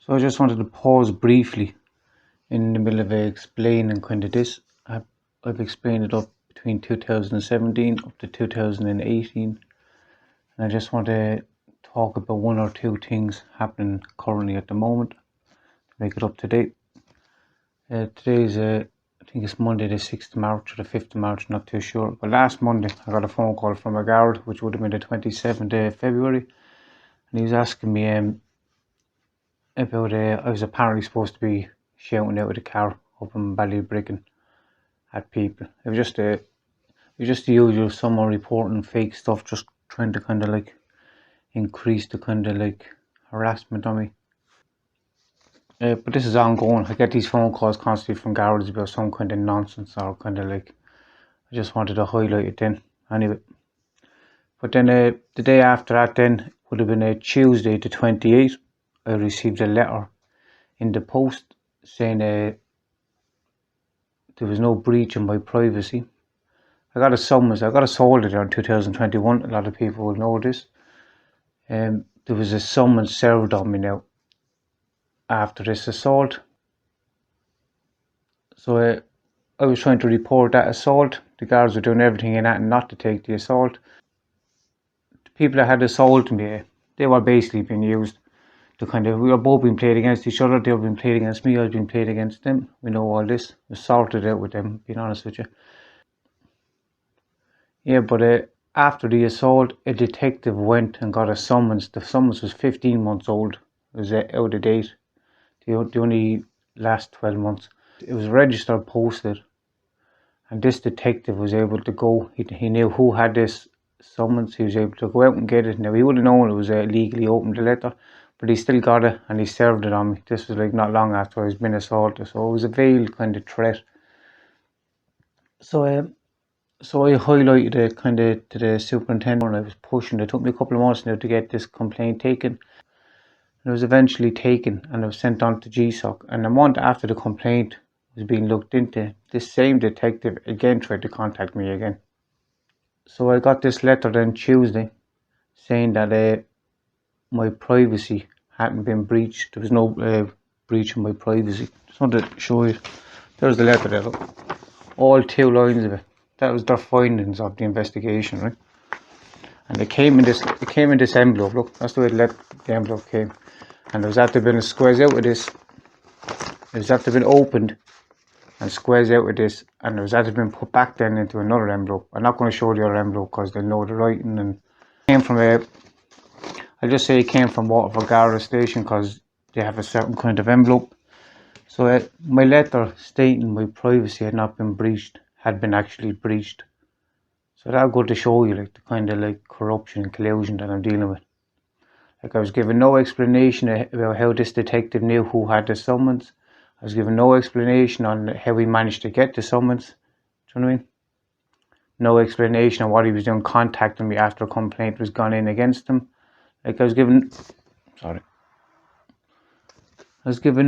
So I just wanted to pause briefly in the middle of explaining kind of this. I've explained it up between 2017 up to 2018, and I just want to talk about one or two things happening currently at the moment to make it up to date. Today's I think it's Monday the 6th of March or the 5th of March, not too sure. But last Monday I got a phone call from a guard, which would have been the 27th of February, and he was asking me about I was apparently supposed to be shouting out of the car up in Ballybrickin at people. It was just the usual someone reporting fake stuff, just trying to kind of like increase the kind of like harassment on me. But this is ongoing. I get these phone calls constantly from Garda about some kind of nonsense, or kind of like, I just wanted to highlight it then. Anyway, but then the day after that then would have been a Tuesday the 28th. I received a letter in the post saying there was no breach in my privacy. I got a summons. I got assaulted there in 2021. A lot of people will know this. There was a summons served on me now after this assault. So I was trying to report that assault. The guards were doing everything in that not to take the assault. The people that had assaulted me, they were basically being used to kind of, we were both being played against each other. They were being played against me. I was being played against them. We know all this. We sorted out with them, being honest with you. Yeah, but after the assault, a detective went and got a summons. The summons was 15 months old. It was out of date. They only last 12 months. It was registered, posted, and this detective was able to go. He knew who had this summons. He was able to go out and get it. Now, he would have known it was legally opened, the letter, but he still got it and he served it on me. This was like not long after I was been assaulted, so it was a veiled kind of threat. So I highlighted it kind of to the superintendent, and I was pushing. It took me a couple of months now to get this complaint taken. And it was eventually taken and it was sent on to GSOC. And a month after the complaint was being looked into, this same detective again tried to contact me again. So I got this letter then Tuesday saying that my privacy hadn't been breached. There was no breach of my privacy. Just wanted to show you. There's the letter there, look. All 2 lines of it. That was their findings of the investigation, right? And it came in this envelope. Look, that's the way the envelope came. And there was after been a squares out of this. It was after been opened and squares out of this, and it was after been put back then into another envelope. I'm not going to show the other envelope because they'll know the writing. And it came from I'll just say it came from Waterford Garda station because they have a certain kind of envelope. So my letter stating my privacy had not been breached had been actually breached. So that'll go to show you like the kind of like corruption and collusion that I'm dealing with. Like, I was given no explanation about how this detective knew who had the summons. I was given no explanation on how he managed to get the summons. Do you know what I mean? No explanation on what he was doing contacting me after a complaint was gone in against him. Like, I was given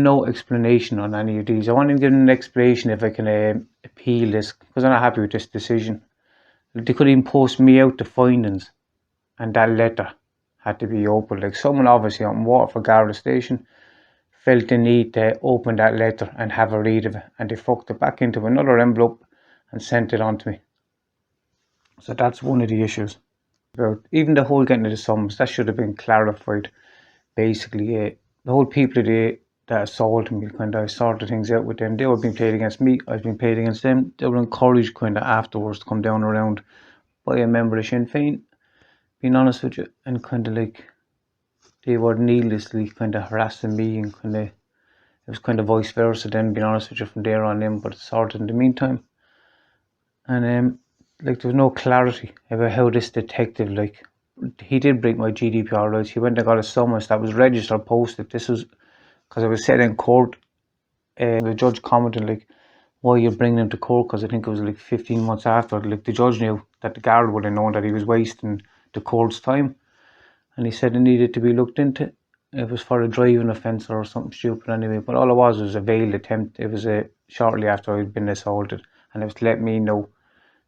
no explanation on any of these. I want to give an explanation if I can appeal this, because I'm not happy with this decision. They could even post me out the findings, and that letter had to be opened. Like, someone obviously on Waterford Garda station felt the need to open that letter and have a read of it, and they fucked it back into another envelope and sent it on to me. So that's one of the issues. About even the whole getting of the summons, that should have been clarified. Basically, the whole people that assaulted me, kind of, I sorted things out with them. They were being played against me, I was being played against them. They were encouraged kind of afterwards to come down around by a member of Sinn Féin, being honest with you, and kind of like, they were needlessly kind of harassing me, and kind of, it was kind of vice versa then, being honest with you, from there on in, but it's sorted in the meantime. And like, there was no clarity about how this detective, like, he did break my GDPR rights. He went and got a summons that was registered, posted. This was because I was said in court, the judge commented like, why are you bringing him to court? Because I think it was like 15 months after, like, the judge knew that the guard would have known that he was wasting the court's time, and he said it needed to be looked into. It was for a driving offence or something stupid anyway, but all it was a veiled attempt. It was shortly after I'd been assaulted, and it was to let me know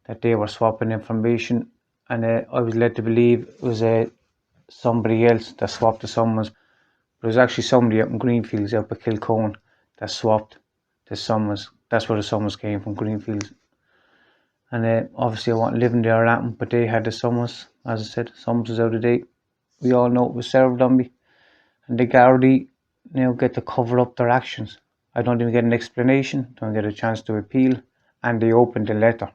that they were swapping information, and I was led to believe it was somebody else that swapped the summons. But it was actually somebody out in Greenfields out by Kilcone that swapped the summons. That's where the summons came from, Greenfields. And obviously I wasn't living there or anything, but they had the summons. As I said, summons was out of date. We all know it was served on me. And the Garda now get to cover up their actions. I don't even get an explanation, don't get a chance to appeal, and they opened the letter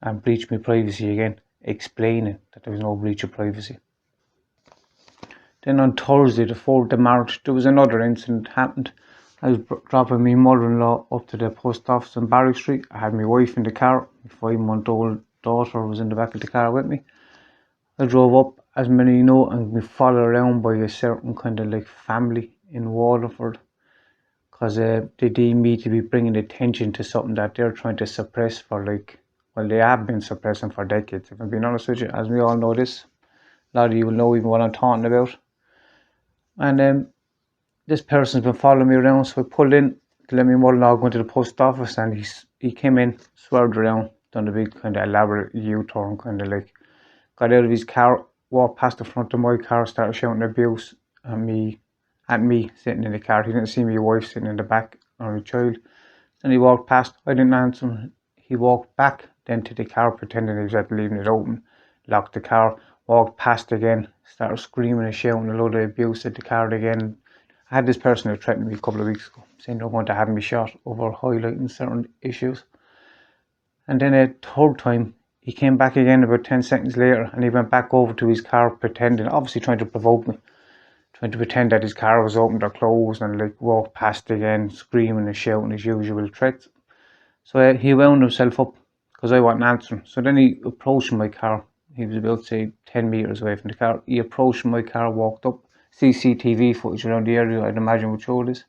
and breached my privacy again, explaining that there was no breach of privacy. Then on Thursday, the 4th of March, there was another incident happened. I was dropping my mother-in-law up to the post office on Barrack Street. I had my wife in the car. My 5-month-old daughter was in the back of the car with me. I drove up, as many know, and we followed around by a certain kind of like family in Waterford, because they deem me to be bringing attention to something that they're trying to suppress for they have been suppressing for decades, if I'm being honest with you. As we all know this, a lot of you will know even what I'm talking about. And this person's been following me around, so I pulled in to let my mother-in-law go into the post office, and he came in, swerved around, done a big kind of elaborate U-turn, kind of like got out of his car, walked past the front of my car, started shouting abuse at me sitting in the car. He didn't see my wife sitting in the back or a child. Then he walked past. I didn't answer him. He walked back then to the car, pretending he was at leaving it open, locked the car, walked past again, started screaming and shouting a load of abuse at the car again. I had this person who threatened me a couple of weeks ago, saying they're going to have me shot over highlighting certain issues. And then a third time, he came back again about 10 seconds later, and he went back over to his car, pretending, obviously trying to provoke me, trying to pretend that his car was opened or closed, and like walked past again, screaming and shouting his usual threats. So he wound himself up because I wasn't answering. So then he approached my car. He was about, say, 10 metres away from the car. He approached my car, walked up. CCTV footage around the area, I'd imagine, would show this.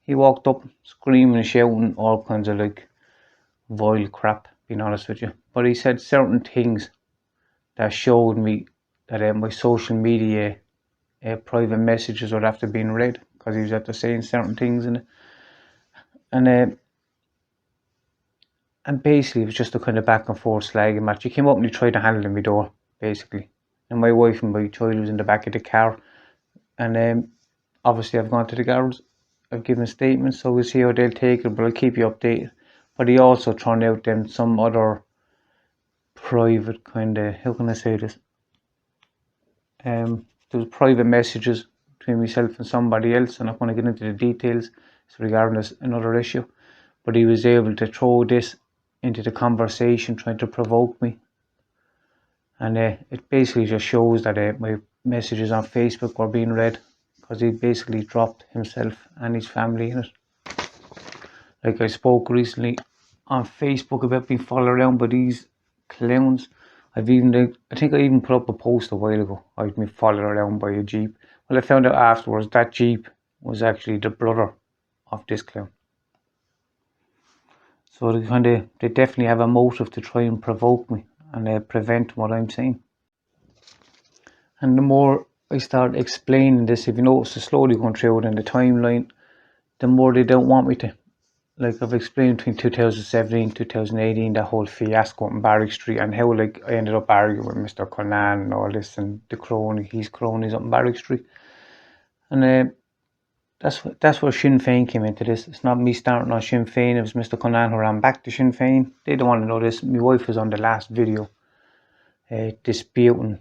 He walked up, screaming and shouting all kinds of like vile crap, being honest with you. But he said certain things that showed me that my social media private messages were after being read, because he was after saying certain things in it. And basically it was just a kind of back and forth slagging match. He came up and he tried to handle my door, basically. And my wife and my child was in the back of the car. And obviously I've gone to the guards. I've given statements, so we'll see how they'll take it, but I'll keep you updated. But he also thrown out then some other private kind of, how can I say this? There was private messages between myself and somebody else. I'm not going to get into the details. It's regarding another issue. But he was able to throw this into the conversation, trying to provoke me. And it basically just shows that my messages on Facebook were being read, because he basically dropped himself and his family in it. Like, I spoke recently on Facebook about being followed around by these clowns. I think I even put up a post a while ago. I'd been followed around by a Jeep. Well, I found out afterwards that Jeep was actually the brother of this clown. So they definitely have a motive to try and provoke me and prevent what I'm saying. And the more I start explaining this, if you notice, it's slowly going through it in the timeline, the more they don't want me to. Like, I've explained between 2017 2018, that whole fiasco on Barrack Street, and how like I ended up arguing with Mr. Conan and all this, and his cronies up on Barrack Street. And that's where Sinn Féin came into this. It's not me starting on Sinn Féin. It was Mr. Conan who ran back to Sinn Féin. They don't want to know this. My wife was on the last video disputing,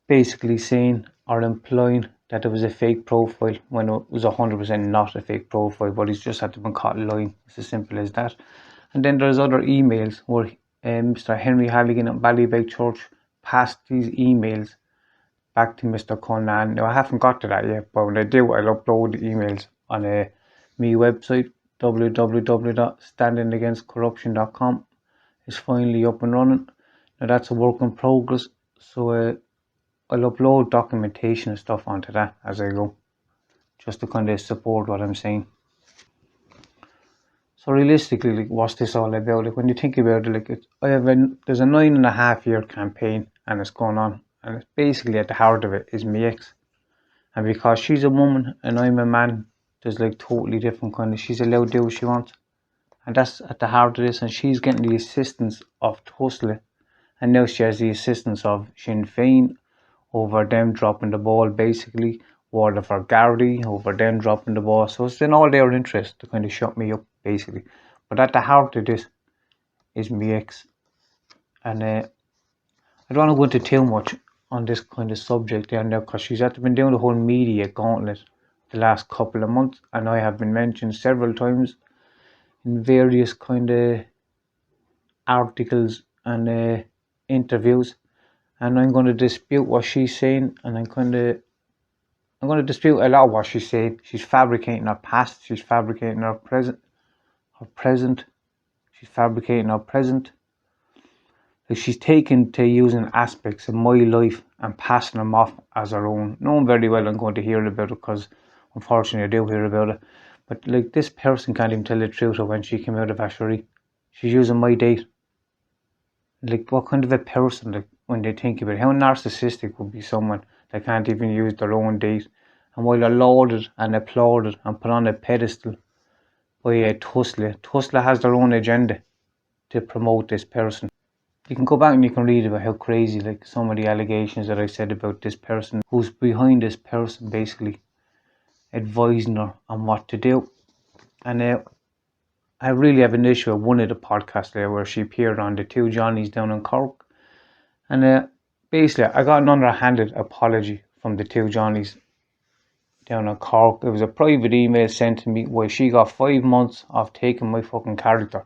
basically saying or implying that it was a fake profile, when it was 100% not a fake profile, but he's just had to been caught lying. It's as simple as that. And then there's other emails where Mr. Henry Halligan at Ballybeg Church passed these emails back to Mr. Conan. Now, I haven't got to that yet, but when I do, I'll upload the emails on my website, www.standingagainstcorruption.com. It's finally up and running. Now, that's a work in progress, so I'll upload documentation and stuff onto that as I go, just to kind of support what I'm saying. So realistically, like, what's this all about? Like, when you think about it, like, there's a 9.5-year campaign, and it's going on, and it's basically at the heart of it is my ex. And because she's a woman and I'm a man, there's like totally different kind of, she's allowed to do what she wants. And that's at the heart of this, and she's getting the assistance of Tussle, and now she has the assistance of Sinn Féin over them dropping the ball, basically. Water for Garda over them dropping the ball. So it's in all their interest to kind of shut me up, basically. But at the heart of this is my ex. And I don't want to go into too much on this kind of subject there now, because she's been doing the whole media gauntlet the last couple of months, and I have been mentioned several times in various kind of articles and interviews, and I'm going to dispute what she's saying, and I'm going to dispute a lot of what she's saying. She's fabricating her past, she's fabricating her present, she's fabricating her present. Like, she's taken to using aspects of my life and passing them off as her own, knowing very well I'm going to hear about it, because unfortunately I do hear about it. But like, this person can't even tell the truth of when she came out of Ashery. She's using my date. Like, what kind of a person, like, when they think about it, how narcissistic would be someone that can't even use their own date, and while they're lauded and applauded and put on a pedestal by Tusla has their own agenda to promote this person. You can go back and you can read about how crazy, like, some of the allegations that I said about this person, who's behind this person, basically advising her on what to do. And I really have an issue with one of the podcasts there where she appeared on the Two Johnnies down in Cork. And basically, I got an underhanded apology from the Two Johnnies down in Cork. It was a private email sent to me where she got 5 months of taking my fucking character,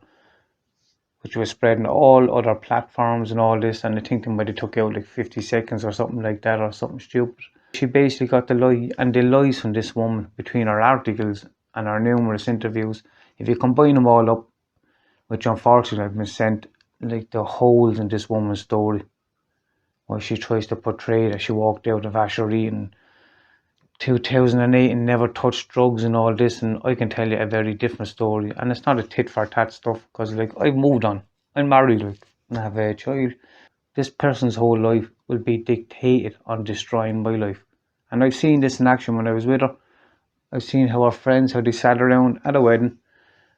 which was spreading all other platforms and all this, and I think they might have took out like 50 seconds or something like that, or something stupid. She basically got the lies from this woman between her articles and her numerous interviews. If you combine them all up, which unfortunately I've been sent, like, the holes in this woman's story, where she tries to portray that she walked out of Ashery in 2008 and never touched drugs and all this, and I can tell you a very different story. And it's not a tit for tat stuff, because like, I've moved on, I'm married, like, and I have a child. This person's whole life will be dictated on destroying my life, and I've seen this in action when I was with her. I've seen how her friends, how they sat around at a wedding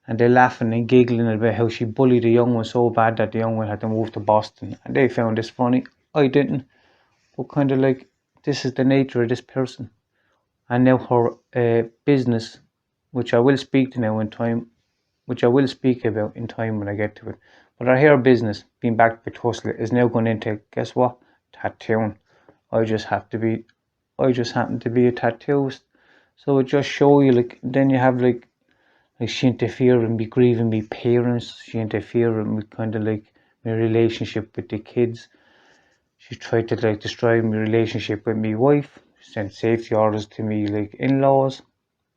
and they laughing and giggling about how she bullied the young one so bad that the young one had to move to Boston, and they found this funny. I didn't. But kind of like, this is the nature of this person. And now her business, which I will speak to now in time, which I will speak about in time when I get to it. But her hair business, being backed by Tusla, is now going into, guess what? Tattooing. I just happen to be a tattooist. So it just show you, like, then you have like she interfered in me grieving me parents. She interfered with kind of like my relationship with the kids. She tried to like destroy my relationship with my wife. She sent safety orders to me, like, in-laws.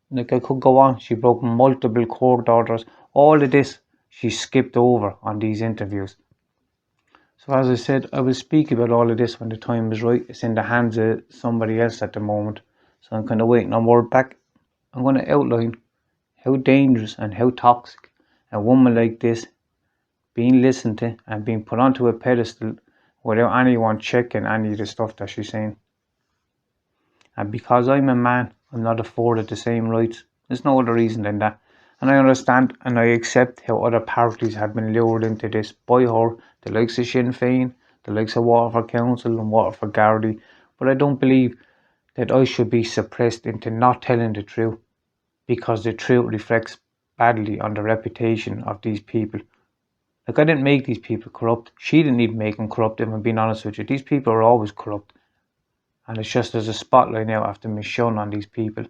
Like, I could go on. She broke multiple court orders. All of this she skipped over on these interviews. So as I said, I will speak about all of this when the time is right. It's in the hands of somebody else at the moment. So I'm kind of waiting on word back. I'm going to outline how dangerous and how toxic a woman like this, being listened to and being put onto a pedestal without anyone checking any of the stuff that she's saying. And because I'm a man, I'm not afforded the same rights. There's no other reason than that. And I understand and I accept how other parties have been lured into this by her, the likes of Sinn Féin, the likes of Waterford Council and Waterford Garda. But I don't believe that I should be suppressed into not telling the truth, because the truth reflects badly on the reputation of these people. Like, I didn't make these people corrupt. She didn't even make them corrupt, if I'm being honest with you. These people are always corrupt. And it's just there's a spotlight now after me shone on these people.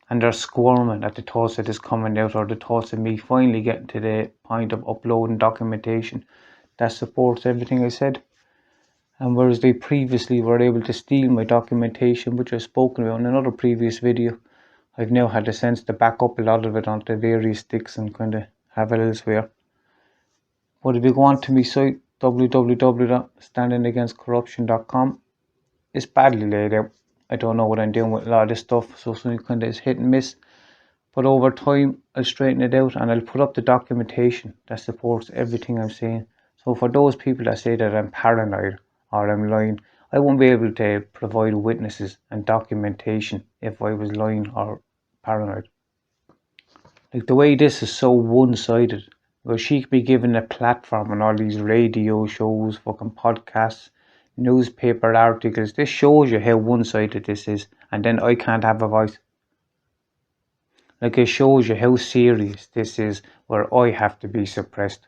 And they're squirming at the thoughts of this coming out, or the thoughts of me finally getting to the point of uploading documentation that supports everything I said. And whereas they previously were able to steal my documentation, which I've spoken about in another previous video, I've now had the sense to back up a lot of it onto various sticks and kind of have it elsewhere. But if you go on to my site, www.standingagainstcorruption.com, it's badly laid out. I don't know what I'm doing with a lot of this stuff, so some kind of is hit and miss. But over time, I'll straighten it out and I'll put up the documentation that supports everything I'm saying. So for those people that say that I'm paranoid or I'm lying, I won't be able to provide witnesses and documentation if I was lying or paranoid. Like, the way this is so one-sided, where she could be given a platform on all these radio shows, fucking podcasts, newspaper articles. This shows you how one-sided this is, and then I can't have a voice. Like, it shows you how serious this is, where I have to be suppressed.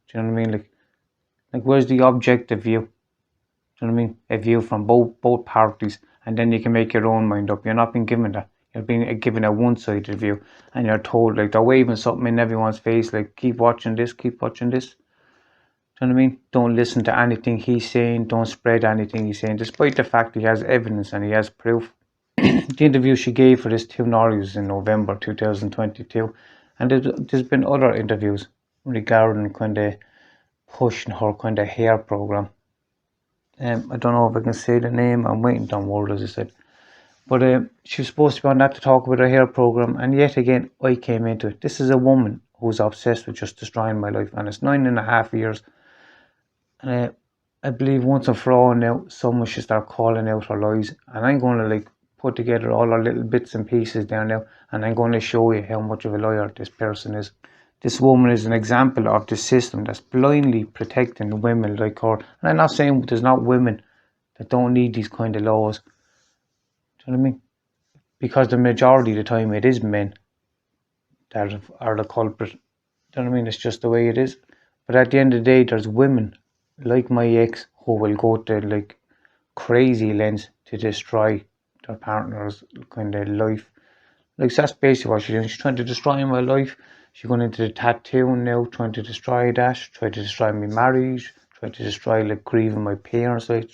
Do you know what I mean? Like where's the objective view? Do you know what I mean? A view from both parties, and then you can make your own mind up. You're not being given that. You're being given a one-sided view, and you're told, like, they're waving something in everyone's face, like, keep watching this, keep watching this. Do you know what I mean? Don't listen to anything he's saying. Don't spread anything he's saying, despite the fact he has evidence and he has proof. The interview she gave for this Tunnari was in November 2022, and there's been other interviews regarding kind of pushing her kind of hair program. I don't know if I can say the name. I'm waiting on word, as I said. But she was supposed to be on that to talk about her hair program, and yet again, I came into it. This is a woman who's obsessed with just destroying my life, and it's 9.5 years. And I believe once and for all now, someone should start calling out her lies, and I'm going to like put together all her little bits and pieces there now, and I'm going to show you how much of a liar this person is. This woman is an example of the system that's blindly protecting women like her. And I'm not saying there's not women that don't need these kind of laws. Do you know what I mean? Because the majority of the time it is men that are the culprit. Do you know what I mean? It's just the way it is. But at the end of the day, there's women like my ex who will go to like crazy lengths to destroy their partner's kind of life. Like, that's basically what she's doing. She's trying to destroy my life. She's going into the tattoo now, trying to destroy that. Trying to destroy my marriage. Trying to destroy, like, grieving my parents. Like,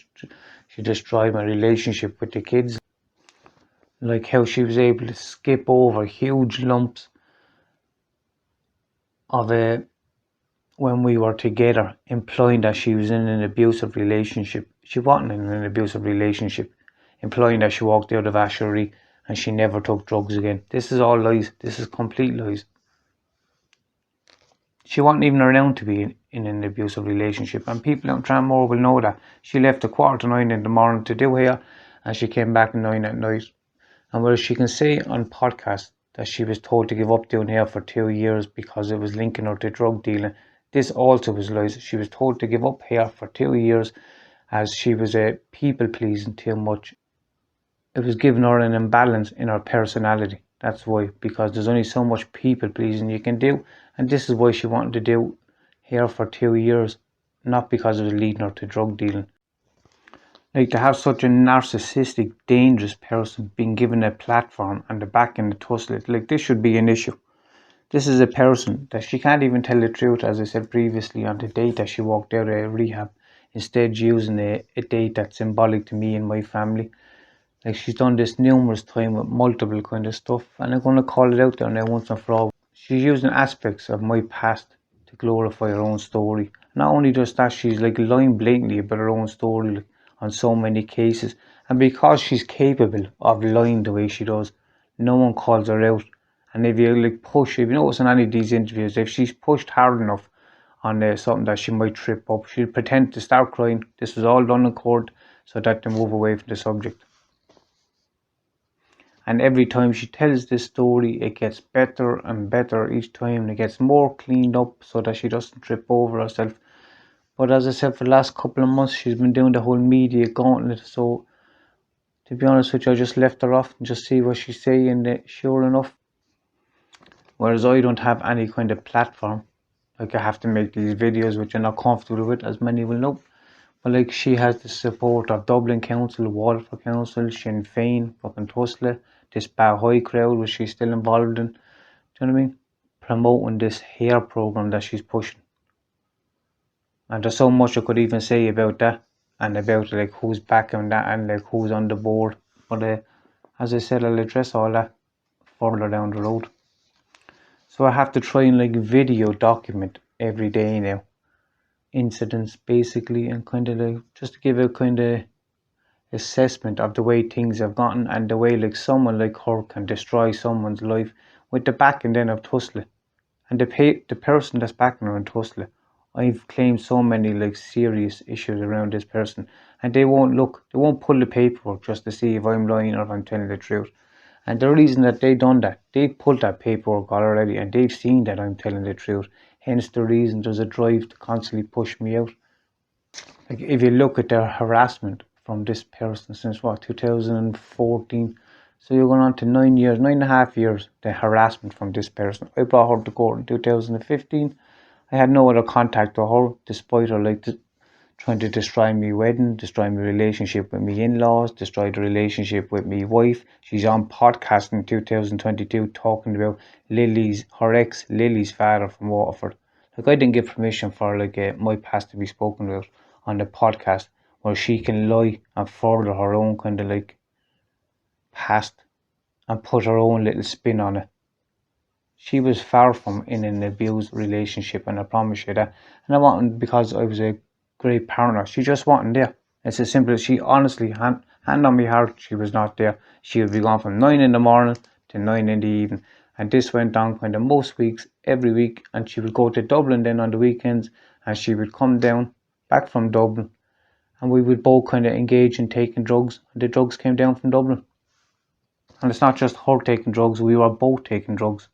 she destroyed my relationship with the kids. Like, how she was able to skip over huge lumps of when we were together, implying that she was in an abusive relationship. She wasn't in an abusive relationship, implying that she walked out of Ashery and she never took drugs again. This is all lies. This is complete lies. She wasn't even around to be in an abusive relationship, and people out in Tranmore will know that. She left at 9:15 in the morning to do hair, and she came back at 9 at night. And whereas she can say on podcasts that she was told to give up doing hair for 2 years because it was linking her to drug dealing, this also was lies. She was told to give up hair for 2 years as she was people pleasing too much. It was giving her an imbalance in her personality. That's why, because there's only so much people pleasing you can do, and this is why she wanted to do hair for 2 years, not because it was leading her to drug dealing. Like, to have such a narcissistic, dangerous person being given a platform and the backing to tussle it, like, this should be an issue. This is a person that she can't even tell the truth, as I said previously, on the date that she walked out of rehab, instead using a date that's symbolic to me and my family. Like, she's done this numerous times with multiple kind of stuff, and I'm going to call it out there now once and for all. She's using aspects of my past to glorify her own story. Not only does that, she's like lying blatantly about her own story, like, on so many cases. And because she's capable of lying the way she does, no one calls her out. And if you like push, if you notice in any of these interviews, if she's pushed hard enough on something that she might trip up, she'll pretend to start crying. This was all done in court so that they move away from the subject. And every time she tells this story, it gets better and better each time. It gets more cleaned up so that she doesn't trip over herself. But as I said, for the last couple of months, she's been doing the whole media gauntlet. So, to be honest with you, I just left her off and just see what she's saying. And sure enough, whereas I don't have any kind of platform, like, I have to make these videos which I'm not comfortable with, as many will know. But like, she has the support of Dublin Council, Waterford Council, Sinn Féin, fucking Tussle, this High crowd which she's still involved in. Do you know what I mean? Promoting this hair program that she's pushing. And there's so much I could even say about that, and about like who's backing that, and like who's on the board. But as I said, I'll address all that further down the road. So I have to try and like video document every day now incidents, basically, and kind of like just to give a kind of assessment of the way things have gotten, and the way like someone like her can destroy someone's life with the backing then of Tussle. And the person that's backing her in Tussle, I've claimed so many like serious issues around this person, and they won't pull the paperwork just to see if I'm lying or if I'm telling the truth. And the reason that they done that, they pulled that paperwork already, and they've seen that I'm telling the truth. Hence the reason there's a drive to constantly push me out. Like if you look at their harassment from this person since what, 2014, so you're going on to 9 years, 9.5 years, the harassment from this person. I brought her to court in 2015. I had no other contact with her, despite her trying to destroy my wedding, destroy my relationship with my in-laws, destroy the relationship with my wife. She's on podcast in 2022 talking about her ex Lily's father from Waterford. Like I didn't give permission for my past to be spoken about on the podcast, where she can lie and further her own kind of past and put her own little spin on it. She was far from in an abused relationship, and I promise you that. And I wasn't because I was a great partner. She just wasn't there. It's as simple as she honestly, hand on my heart, she was not there. She would be gone from 9 in the morning to 9 in the evening. And this went on kind of most weeks, every week. And she would go to Dublin then on the weekends, and she would come down back from Dublin. And we would both kind of engage in taking drugs. And the drugs came down from Dublin. And it's not just her taking drugs, we were both taking drugs.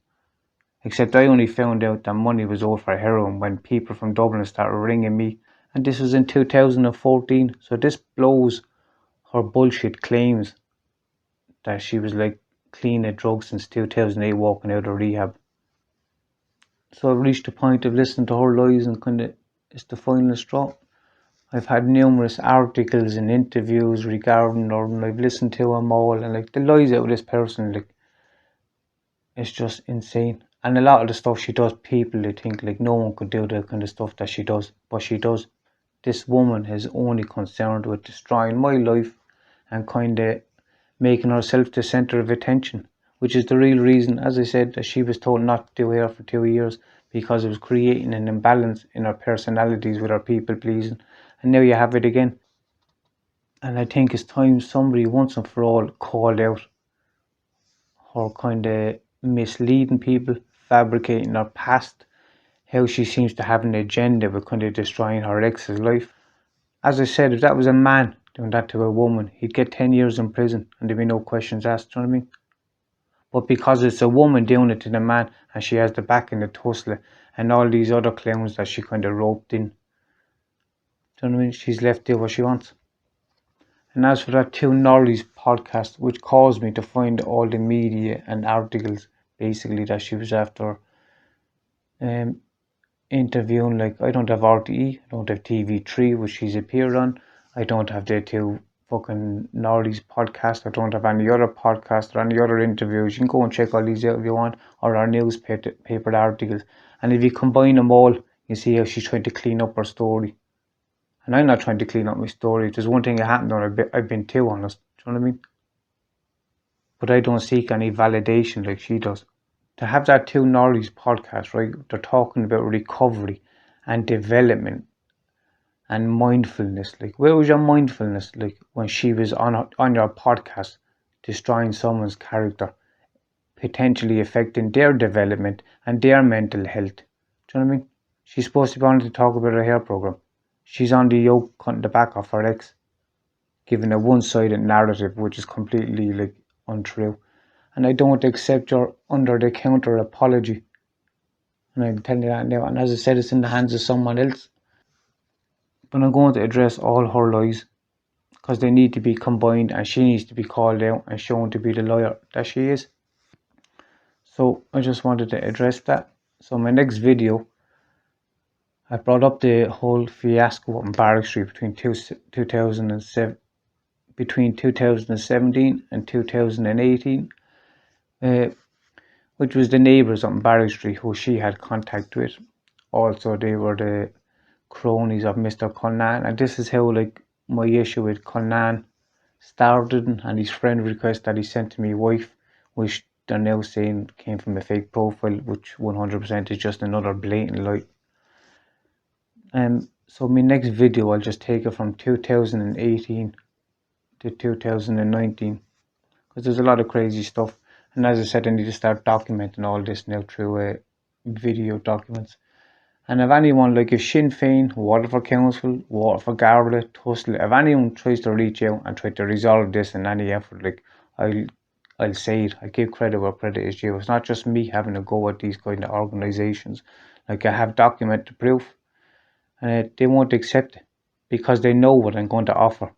Except I only found out that money was owed for heroin when people from Dublin started ringing me. And this was in 2014. So this blows her bullshit claims that she was clean of drugs since 2008 walking out of rehab. So I've reached the point of listening to her lies and kind of it's the final straw. I've had numerous articles and interviews regarding her and I've listened to them all, and the lies out of this person, it's just insane. And a lot of the stuff she does, people they think no one could do the kind of stuff that she does, but she does. This woman is only concerned with destroying my life and kind of making herself the centre of attention, which is the real reason, as I said, that she was told not to do hair for 2 years, because it was creating an imbalance in her personalities with her people pleasing. And now you have it again. And I think it's time somebody once and for all called out her kind of misleading people, fabricating her past, how she seems to have an agenda with kind of destroying her ex's life. As I said, if that was a man doing that to a woman, he'd get 10 years in prison and there'd be no questions asked, do you know what I mean? But because it's a woman doing it to the man and she has the back in the tussle and all these other clowns that she kind of roped in, do you know what I mean? She's left to do what she wants. And as for that Two Norleys podcast, which caused me to find all the media and articles basically that she was after interviewing, I don't have RTE, I don't have TV3, which she's appeared on, I don't have the two fucking Norleys podcast, I don't have any other podcast or any other interviews. You can go and check all these out if you want, or our newspaper articles. And if you combine them all, you see how she's trying to clean up her story. And I'm not trying to clean up my story. If there's one thing that happened on, I've been too honest. Do you know what I mean? But I don't seek any validation like she does. To have that Two Norleys podcast, right? They're talking about recovery and development and mindfulness. Where was your mindfulness? When she was on your podcast, destroying someone's character, potentially affecting their development and their mental health. Do you know what I mean? She's supposed to be on to talk about her hair program. She's on the yoke cutting the back off her ex, giving a one-sided narrative which is completely untrue. And I don't accept your under-the-counter apology. And I'm telling you that now. And as I said, it's in the hands of someone else. But I'm going to address all her lies, because they need to be combined and she needs to be called out and shown to be the liar that she is. So I just wanted to address that. So my next video, I brought up the whole fiasco in Barrack Street between 2017 and 2018, which was the neighbours on Barrack Street who she had contact with. Also, they were the cronies of Mr. Culnan, and this is how my issue with Culnan started, and his friend request that he sent to my wife, which they're now saying came from a fake profile, which 100% is just another blatant lie. So my next video, I'll just take it from 2018 to 2019, because there's a lot of crazy stuff. And as I said, I need to start documenting all this now through video documents. And if anyone, if Sinn Féin, Waterford Council, Waterford Garda, Tussle, if anyone tries to reach out and try to resolve this in any effort, I'll say it. I give credit where credit is due. It's not just me having to go at these kind of organisations. I have documented proof, and they won't accept it. because they know what I'm going to offer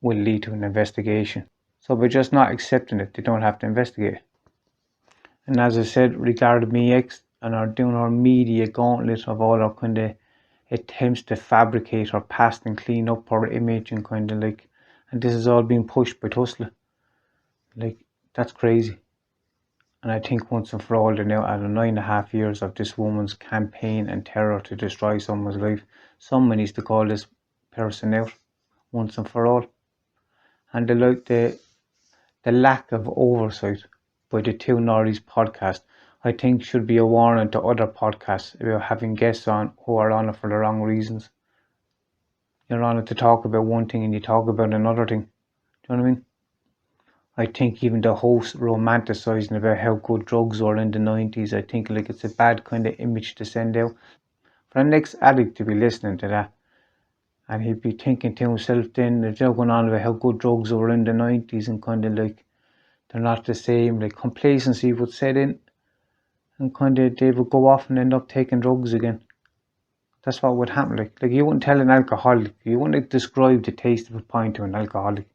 will lead to an investigation. So by just not accepting it, they don't have to investigate. And as I said, regarding me ex and doing our media gauntlet of all our kind of attempts to fabricate our past and clean up our image and kind of like, and this is all being pushed by Tusla. Like, that's crazy. And I think once and for all, they're now at 9.5 years of this woman's campaign and terror to destroy someone's life. Someone needs to call this person out once and for all. And the lack of oversight by the Two Norries podcast, I think, should be a warning to other podcasts about having guests on who are on it for the wrong reasons. You're on it to talk about one thing and you talk about another thing. Do you know what I mean? I think even the host romanticising about how good drugs were in the 90s, I think like it's a bad kind of image to send out. For an ex-addict to be listening to that, and he'd be thinking to himself then, if they're going on about how good drugs were in the 90s and kind of like, they're not the same, like complacency would set in and kind of they would go off and end up taking drugs again. That's what would happen. Like you wouldn't tell an alcoholic, you wouldn't describe the taste of a pint to an alcoholic.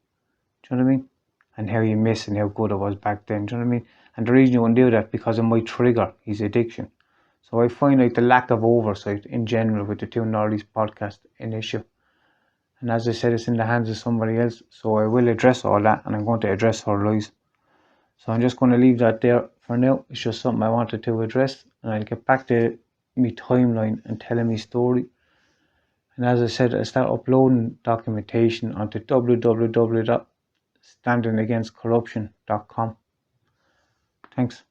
Do you know what I mean? And how you miss and how good it was back then. Do you know what I mean? And the reason you wouldn't do that because it might trigger his addiction. So I find like the lack of oversight in general with the Two Norries podcast an issue. And as I said, it's in the hands of somebody else. So I will address all that and I'm going to address her lies. So I'm just going to leave that there for now. It's just something I wanted to address. And I'll get back to me timeline and telling me story. And as I said, I'll start uploading documentation onto www.standingagainstcorruption.com. Thanks.